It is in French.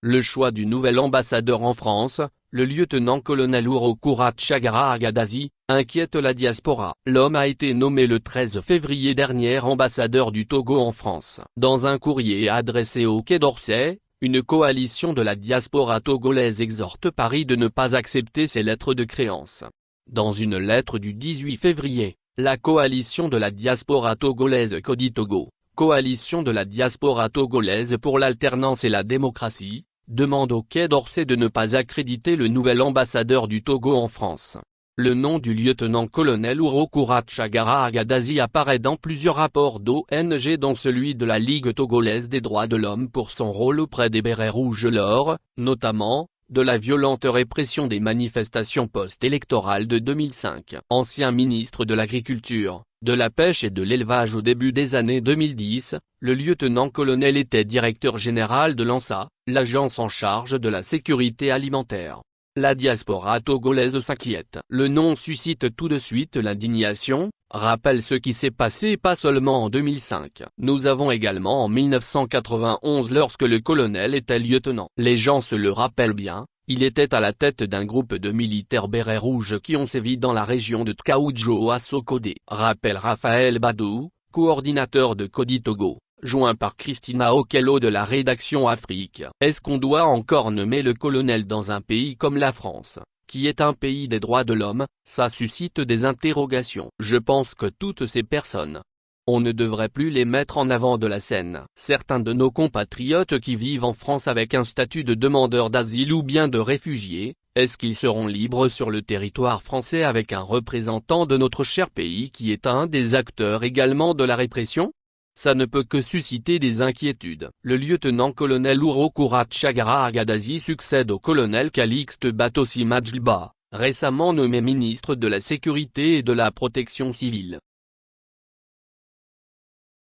Le choix du nouvel ambassadeur en France, le lieutenant-colonel Ouroukoura Tchagara Agadazi, inquiète la diaspora. L'homme a été nommé le 13 février dernier ambassadeur du Togo en France. Dans un courrier adressé au Quai d'Orsay, une coalition de la diaspora togolaise exhorte Paris de ne pas accepter ces lettres de créance. Dans une lettre du 18 février, la coalition de la diaspora togolaise Codi Togo, coalition de la diaspora togolaise pour l'alternance et la démocratie, demande au Quai d'Orsay de ne pas accréditer le nouvel ambassadeur du Togo en France. Le nom du lieutenant-colonel Ouroukoura Tchagara Agadazi apparaît dans plusieurs rapports d'ONG dont celui de la Ligue togolaise des droits de l'homme pour son rôle auprès des bérets rouges lors, notamment, de la violente répression des manifestations post-électorales de 2005. Ancien ministre de l'Agriculture, de la Pêche et de l'Élevage au début des années 2010, le lieutenant-colonel était directeur général de l'ANSA, l'agence en charge de la sécurité alimentaire. La diaspora togolaise s'inquiète. Le nom suscite tout de suite l'indignation, rappelle ce qui s'est passé pas seulement en 2005. Nous avons également en 1991 lorsque le colonel était lieutenant. Les gens se le rappellent bien, il était à la tête d'un groupe de militaires bérets rouges qui ont sévi dans la région de Tkaoudjo à Sokodé. Rappelle Raphaël Badou, coordinateur de Codi Togo, joint par Christina Okello de la rédaction Afrique. Est-ce qu'on doit encore nommer le colonel dans un pays comme la France, qui est un pays des droits de l'homme? Ça suscite des interrogations. Je pense que toutes ces personnes, on ne devrait plus les mettre en avant de la scène. Certains de nos compatriotes qui vivent en France avec un statut de demandeur d'asile ou bien de réfugiés, est-ce qu'ils seront libres sur le territoire français avec un représentant de notre cher pays qui est un des acteurs également de la répression? Ça ne peut que susciter des inquiétudes. Le lieutenant-colonel Ouroukoura Tchagara Agadazi succède au colonel Calixte Batossi Madjliba, récemment nommé ministre de la Sécurité et de la Protection civile.